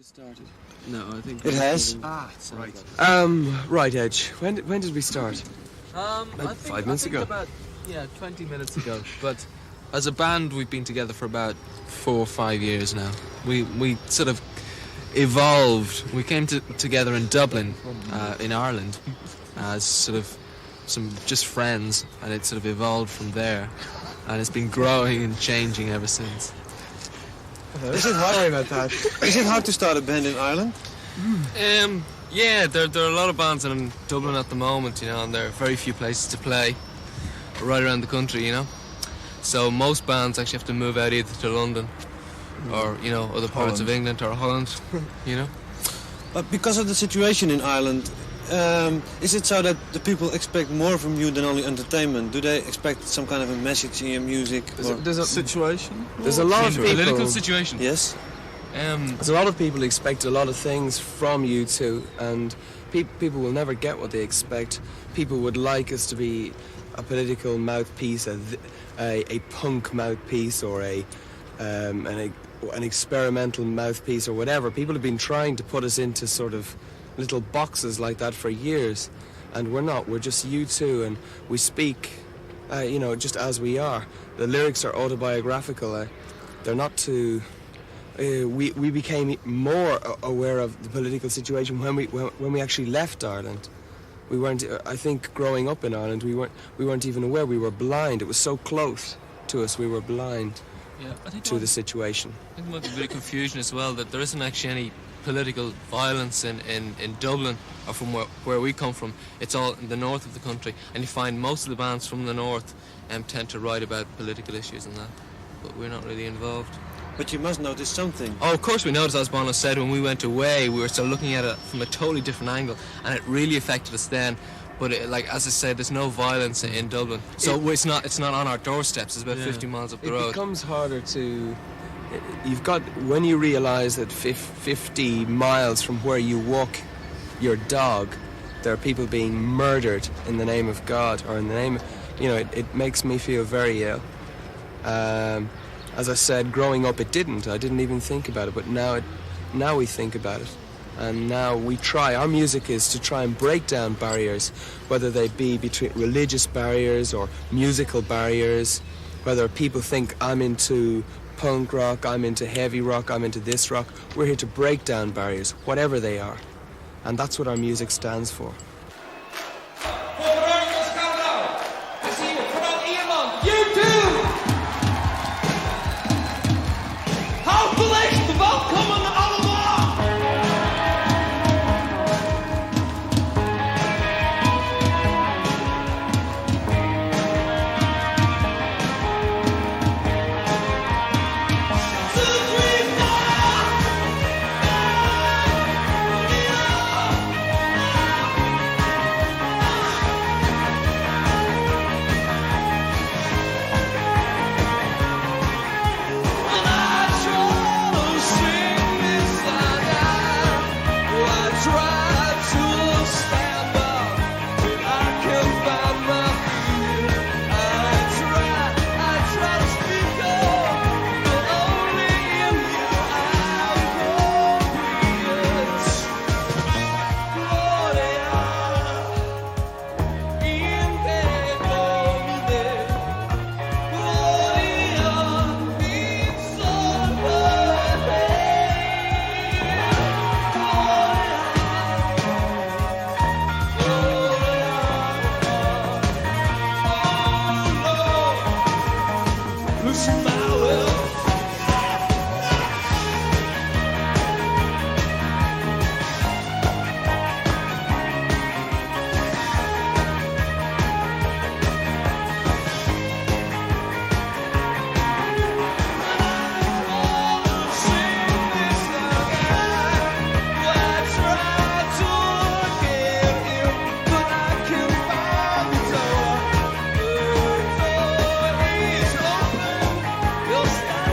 started? No, I think it has. Right. Right, Edge. When did we start? I think 5 minutes ago. About 20 minutes ago. But as a band, we've been together for about 4 or 5 years now. We sort of evolved. We came together in Dublin, in Ireland, as sort of some just friends, and it sort of evolved from there, and it's been growing and changing ever since. Is it hard? Sorry about that. Is it hard to start a band in Ireland? Yeah, there are a lot of bands in Dublin at the moment, you know, and there are very few places to play right around the country, you know. So most bands actually have to move out either to London or, you know, other parts of England or Holland, you know. But because of the situation in Ireland, is it so that the people expect more from you than only entertainment? Do they expect some kind of a message in your music? There's a situation. There's a lot of people. Political situation. Yes. There's a lot of people who expect a lot of things from you two, and people will never get what they expect. People would like us to be a political mouthpiece, a punk mouthpiece, or an experimental mouthpiece, or whatever. People have been trying to put us into sort of little boxes like that for years, and we're not. We're just you two, and we speak, you know, just as we are. The lyrics are autobiographical. They're not too. We became more aware of the political situation when we actually left Ireland. We weren't. I think growing up in Ireland, we weren't even aware. We were blind. It was so close to us. We were blind to the situation. I think there might be a bit of confusion as well, that there isn't actually any political violence in Dublin, or from where we come from. It's all in the north of the country, and you find most of the bands from the north tend to write about political issues and that, but we're not really involved. But you must notice something. Oh, of course we noticed, as Bono said, when we went away, we were still looking at it from a totally different angle, and it really affected us then. But as I said, there's no violence in Dublin, so it's not on our doorsteps. It's about 50 miles up the road. It becomes harder to. You've got, when you realise that 50 miles from where you walk your dog, there are people being murdered in the name of God, or in the name of, you know, it makes me feel very ill. As I said, growing up it didn't. I didn't even think about it, but now we think about it. And now we try. Our music is to try and break down barriers, whether they be between religious barriers or musical barriers, whether people think I'm into punk rock, I'm into heavy rock, I'm into this rock. We're here to break down barriers, whatever they are. And that's what our music stands for. You'll stop.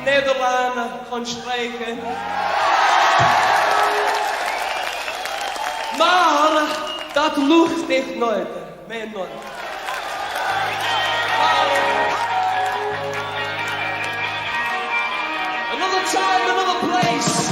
Nederlanden gaan spreken. Maar dat lucht heeft nooit, meer nooit. Another time, another place.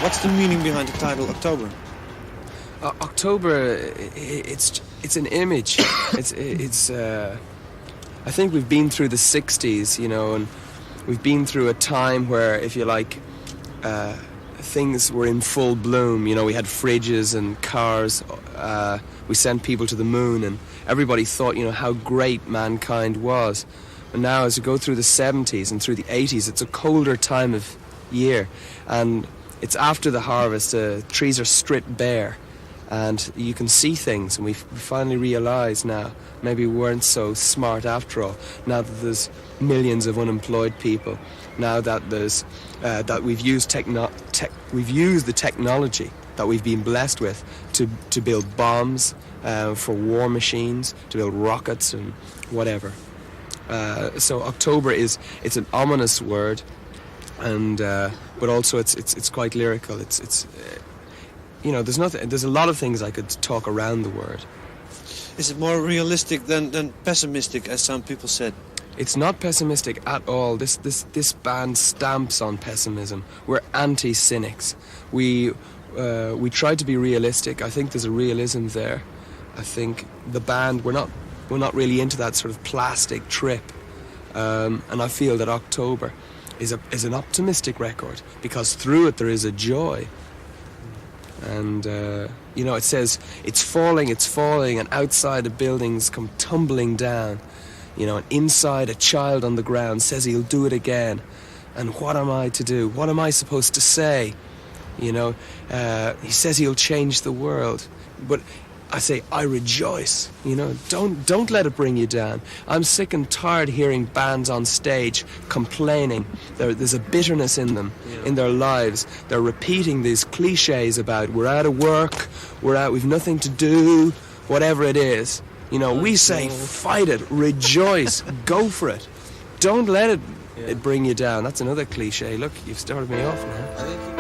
What's the meaning behind the title October? October, it's an image. It's. I think we've been through the '60s, you know, and we've been through a time where, if you like, things were in full bloom. You know, we had fridges and cars. We sent people to the moon, and everybody thought, you know, how great mankind was. And now, as we go through the '70s and through the '80s, it's a colder time of year, and it's after the harvest. Trees are stripped bare, and you can see things. And we finally realise now, maybe we weren't so smart after all. Now that there's millions of unemployed people, now that there's that we've used the technology that we've been blessed with to build bombs for war machines, to build rockets and whatever. So October it's an ominous word, and but also it's quite lyrical. It's you know, there's a lot of things I could talk around the word. Is it more realistic than pessimistic, as some people said? It's not pessimistic at all. This band stamps on pessimism. We're anti-cynics. We try to be realistic. I think there's a realism there. I think the band, we're not really into that sort of plastic trip. And I feel that October is an optimistic record, because through it there is a joy. And you know, it says it's falling, and outside the buildings come tumbling down. You know, and inside a child on the ground says he'll do it again. And what am I to do? What am I supposed to say? You know, he says he'll change the world. But I say, I rejoice. You know, don't let it bring you down. I'm sick and tired hearing bands on stage complaining. There's a bitterness in them, in their lives. They're repeating these cliches about we're out of work, we've nothing to do, whatever it is. You know, we say, fight it, rejoice, go for it. Don't let it bring you down. That's another cliche. Look, you've started me off now.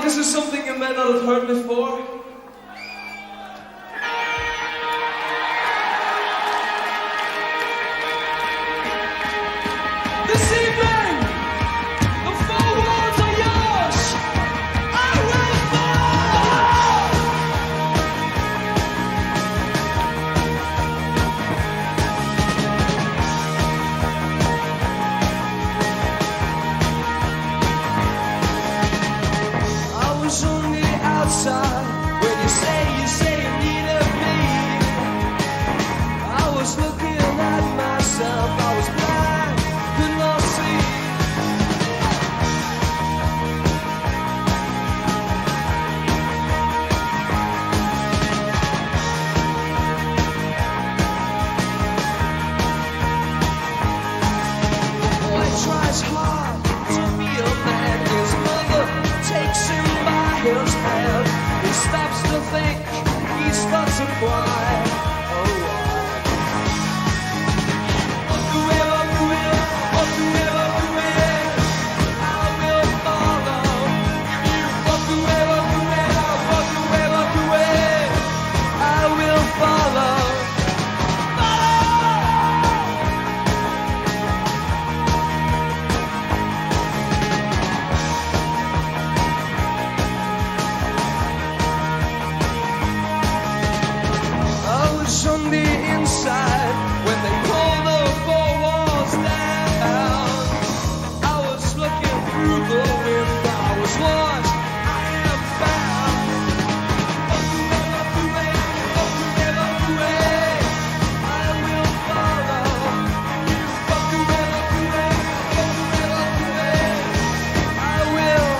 This is something you may not have heard before. This evening, the four walls are yours. I will fall. I was on the outside when you say you needed me. I was looking at myself, I was blind, could not see. The boy tries hard to be a man. His mother takes him by his hand. He stops to think, he starts to cry. Oh, why? I from the inside when they pull the four walls down. I was looking through the window, I was lost, I am found. I will follow. I will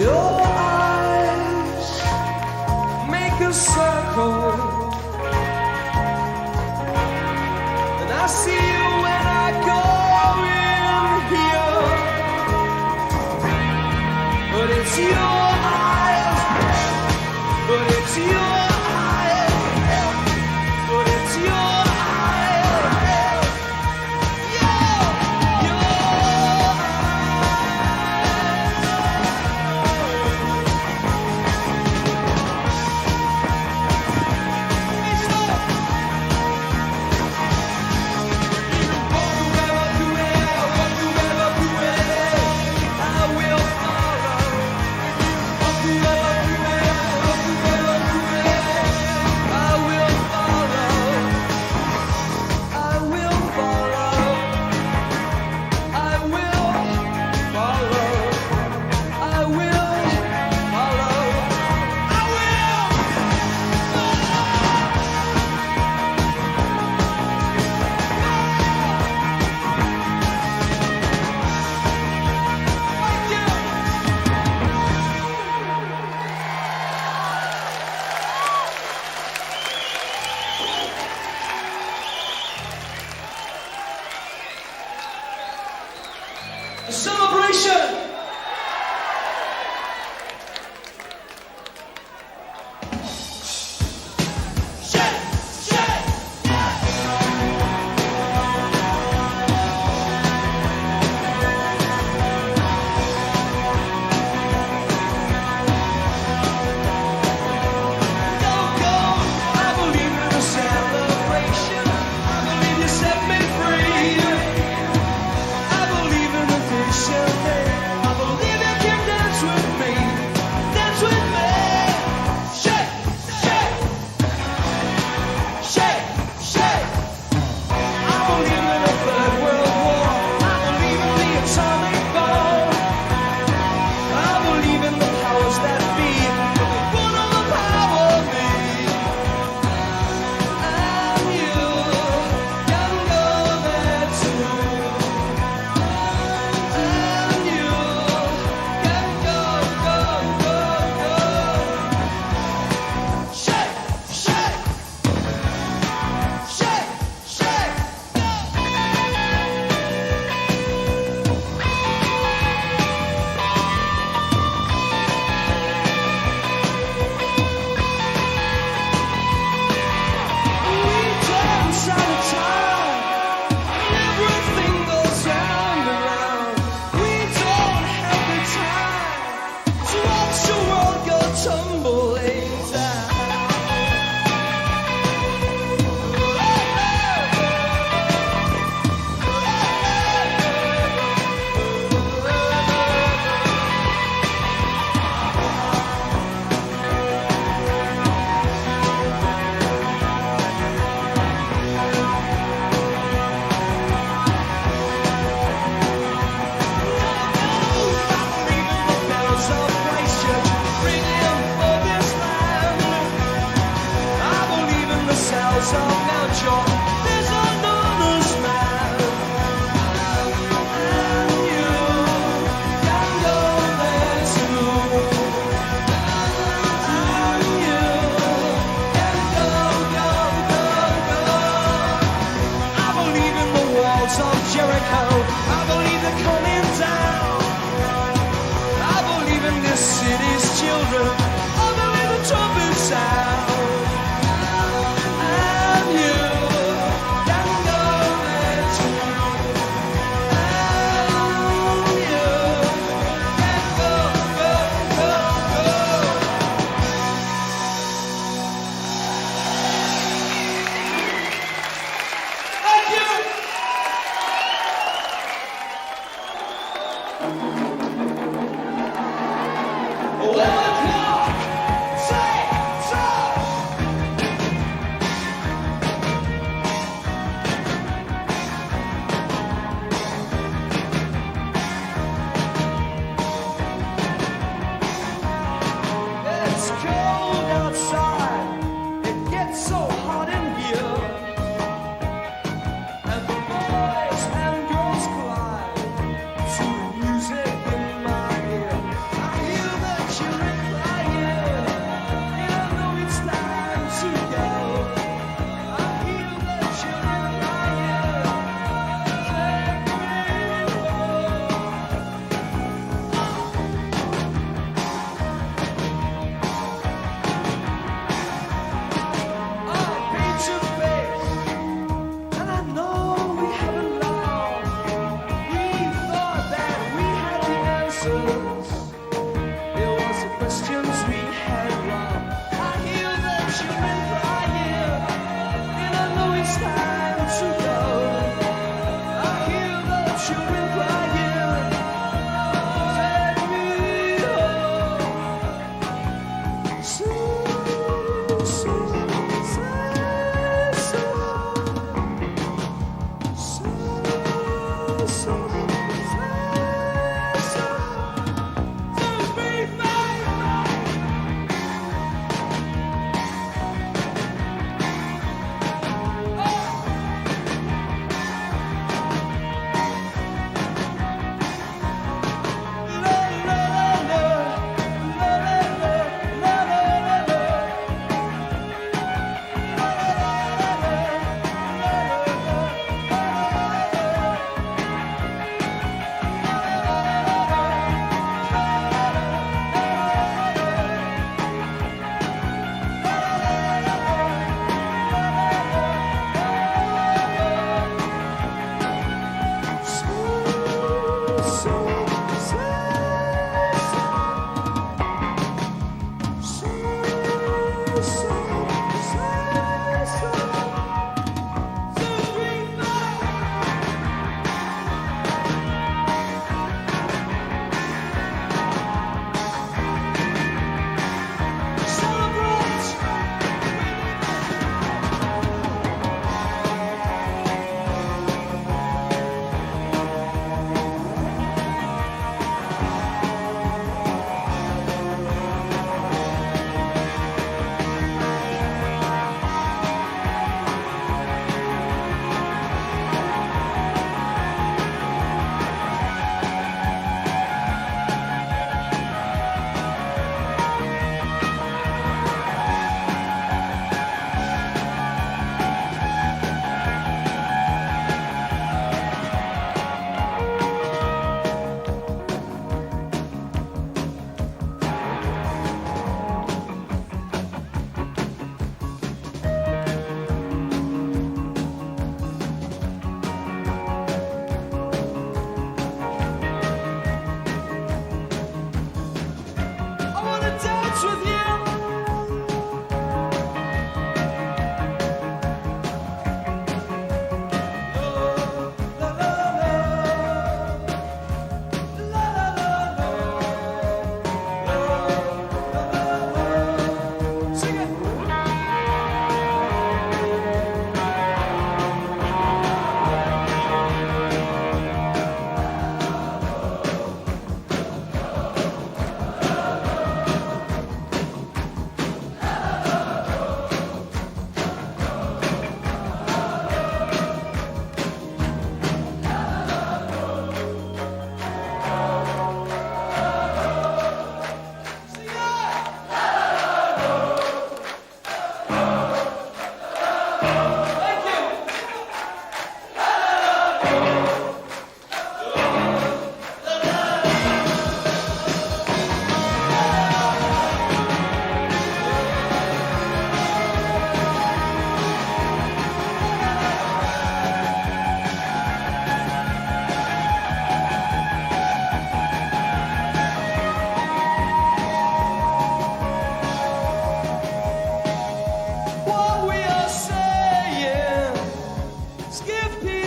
Your eyes make a circle, and I see you when I go in here. But it's your eyes, but it's your eyes, but it's your eyes, your celebration.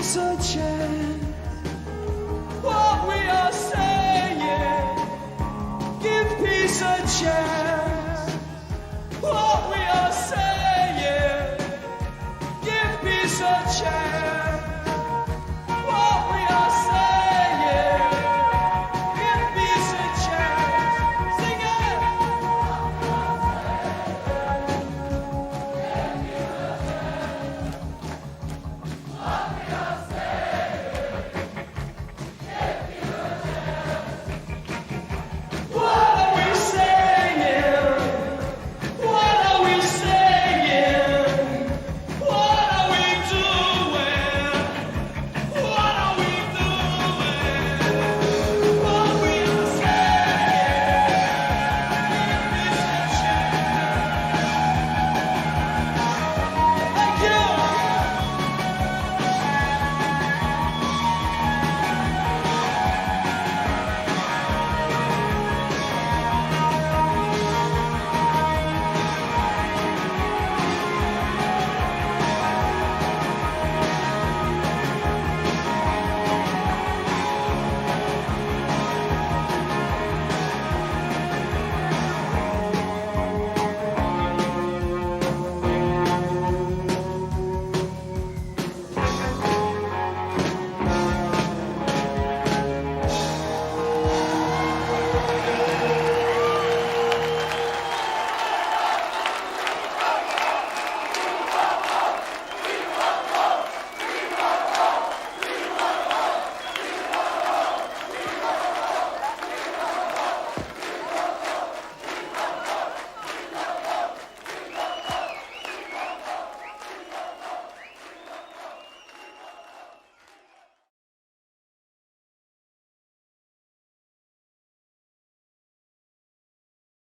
peace a chance. What we are saying, give peace a chance. What we are saying, give peace a chance.